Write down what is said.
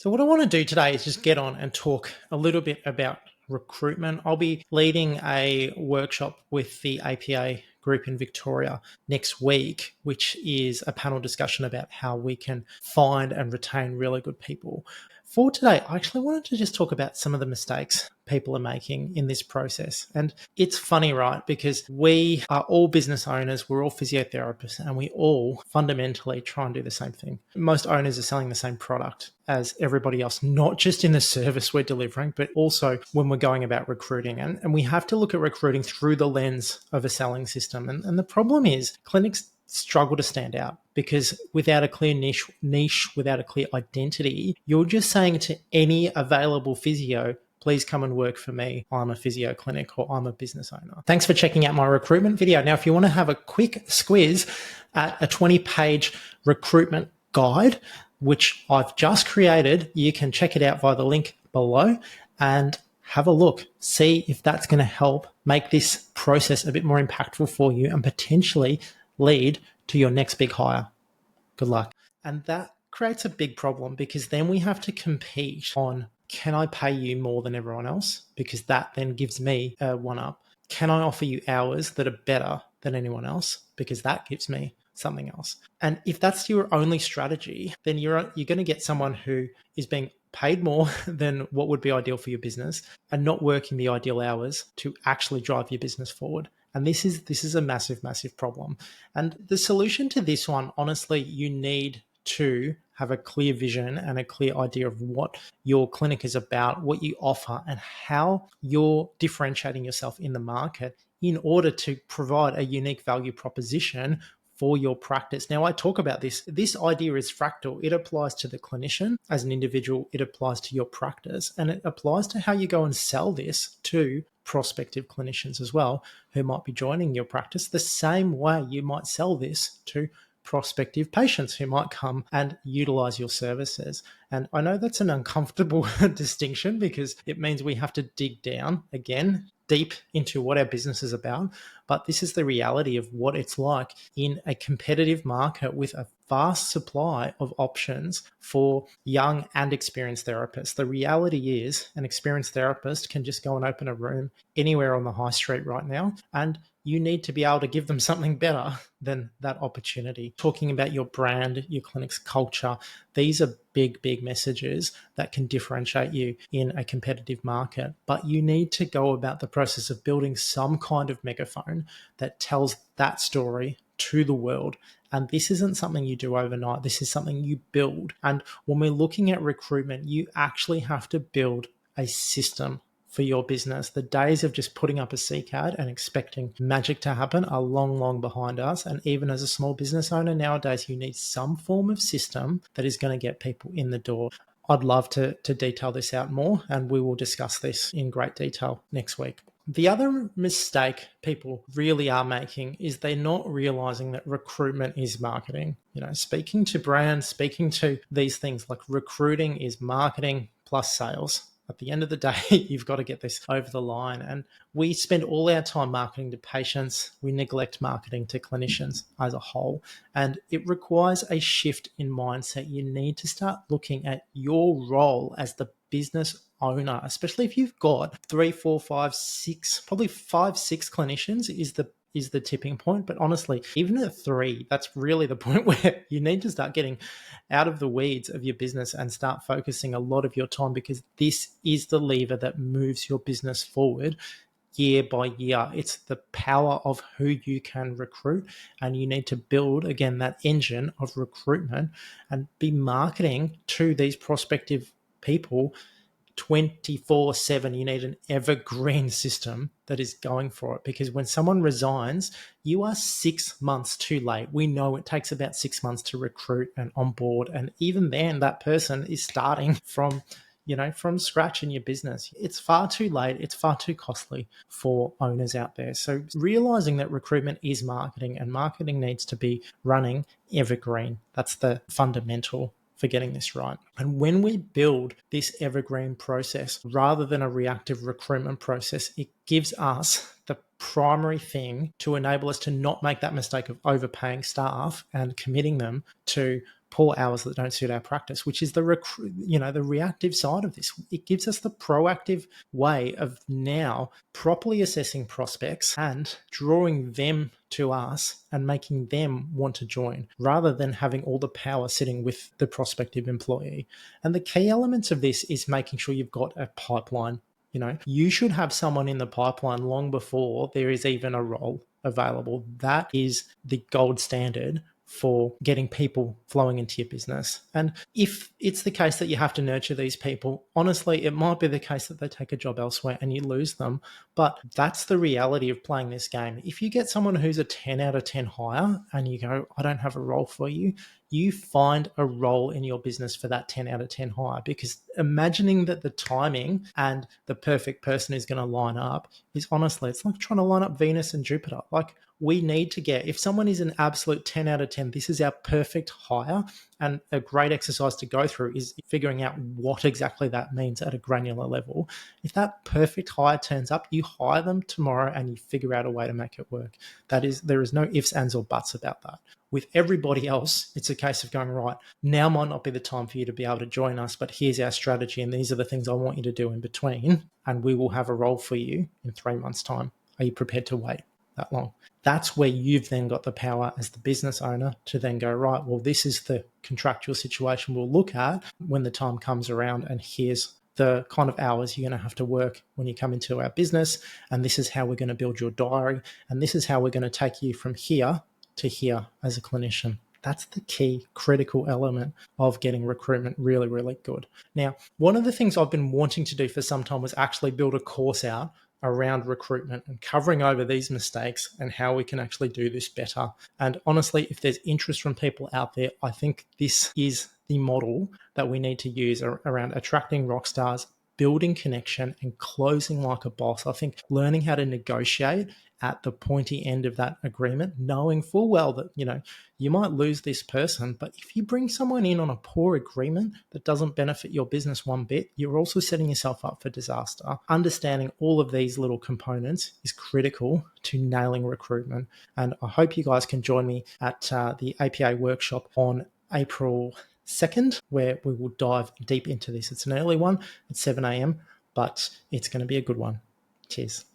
So what I want to do today is just get on and talk a little bit about recruitment. I'll be leading a workshop with the APA group in Victoria next week, which is a panel discussion about how we can find and retain really good people. For today, I actually wanted to just talk about some of the mistakes people are making in this process. And it's funny, right? Because we are all business owners, we're all physiotherapists, and we all fundamentally try and do the same thing. Most owners are selling the same product as everybody else, not just in the service we're delivering, but also when we're going about recruiting. And we have to look at recruiting through the lens of a selling system. And the problem is clinics struggle to stand out because without a clear niche, without a clear identity, you're just saying to any available physio, please come and work for me. I'm a physio clinic or I'm a business owner. Thanks for checking out my recruitment video. Now, if you want to have a quick squiz at a 20-page recruitment guide, which I've just created, you can check it out via the link below and have a look. See if that's going to help make this process a bit more impactful for you and potentially lead to your next big hire. Good luck. And that creates a big problem because then we have to compete on, can I pay you more than everyone else? Because that then gives me a one up. Can I offer you hours that are better than anyone else? Because that gives me something else. And if that's your only strategy, then you're going to get someone who is being paid more than what would be ideal for your business and not working the ideal hours to actually drive your business forward. And this is a massive, massive problem. And the solution to this one, honestly, you need to have a clear vision and a clear idea of what your clinic is about, what you offer, and how you're differentiating yourself in the market in order to provide a unique value proposition for your practice. Now, I talk about this. This idea is fractal. It applies to the clinician as an individual. It applies to your practice, and it applies to how you go and sell this to prospective clinicians as well, who might be joining your practice the same way you might sell this to prospective patients who might come and utilize your services. And I know that's an uncomfortable distinction because it means we have to dig down again deep into what our business is about. But this is the reality of what it's like in a competitive market with a vast supply of options for young and experienced therapists. The reality is an experienced therapist can just go and open a room anywhere on the high street right now, and you need to be able to give them something better than that opportunity. Talking about your brand, your clinic's culture, these are big, big messages that can differentiate you in a competitive market. But you need to go about the process of building some kind of megaphone that tells that story to the world. And this isn't something you do overnight. This is something you build. And when we're looking at recruitment, you actually have to build a system for your business. The days of just putting up a CCAD and expecting magic to happen are long, long behind us. And even as a small business owner nowadays, you need some form of system that is going to get people in the door. I'd love to detail this out more, and we will discuss this in great detail next week. The other mistake people really are making is they're not realizing that recruitment is marketing. Speaking to brands, speaking to these things like recruiting is marketing plus sales. At the end of the day, you've got to get this over the line. And we spend all our time marketing to patients. We neglect marketing to clinicians as a whole. And it requires a shift in mindset. You need to start looking at your role as the business owner, especially if you've got 3, 4, 5, 6, probably 5, 6 clinicians is the tipping point. But honestly, even at 3, that's really the point where you need to start getting out of the weeds of your business and start focusing a lot of your time, because this is the lever that moves your business forward year by year. It's the power of who you can recruit, and you need to build, again, that engine of recruitment and be marketing to these prospective people 24/7. You need an evergreen system that is going for it, because when someone resigns, you are 6 months too late. We know it takes about 6 months to recruit and onboard, and even then that person is starting from scratch in your business. It's far too late. It's far too costly for owners out there. So realizing that recruitment is marketing, and marketing needs to be running evergreen. That's the fundamental for getting this right. And when we build this evergreen process rather than a reactive recruitment process, it gives us the primary thing to enable us to not make that mistake of overpaying staff and committing them to poor hours that don't suit our practice, which is the reactive side of this. It gives us the proactive way of now properly assessing prospects and drawing them to us and making them want to join, rather than having all the power sitting with the prospective employee. And the key elements of this is making sure you've got a pipeline. You should have someone in the pipeline long before there is even a role available. That is the gold standard for getting people flowing into your business. And if it's the case that you have to nurture these people, honestly, it might be the case that they take a job elsewhere and you lose them. But that's the reality of playing this game. If you get someone who's a 10 out of 10 hire and you go, I don't have a role for you, you find a role in your business for that 10 out of 10 hire, because imagining that the timing and the perfect person is going to line up is, honestly, it's like trying to line up Venus and Jupiter. Like, we need to get, if someone is an absolute 10 out of 10, this is our perfect hire. And a great exercise to go through is figuring out what exactly that means at a granular level. If that perfect hire turns up, you hire them tomorrow and you figure out a way to make it work. There is no ifs, ands, or buts about that. With everybody else, it's a case of going, right, now might not be the time for you to be able to join us, but here's our strategy and these are the things I want you to do in between, and we will have a role for you in 3 months' time. Are you prepared to wait that long? That's where you've then got the power as the business owner to then go, right, well, this is the contractual situation we'll look at when the time comes around, and here's the kind of hours you're going to have to work when you come into our business, and this is how we're going to build your diary, and this is how we're going to take you from here to here as a clinician. That's the key critical element of getting recruitment really, really good. Now, one of the things I've been wanting to do for some time was actually build a course out around recruitment and covering over these mistakes and how we can actually do this better. And honestly, if there's interest from people out there, I think this is the model that we need to use around attracting rock stars, building connection, and closing like a boss. I think learning how to negotiate at the pointy end of that agreement, knowing full well that, you might lose this person, but if you bring someone in on a poor agreement that doesn't benefit your business one bit, you're also setting yourself up for disaster. Understanding all of these little components is critical to nailing recruitment. And I hope you guys can join me at the APA workshop on April 2nd, where we will dive deep into this. It's an early one at 7 a.m., but it's going to be a good one. Cheers.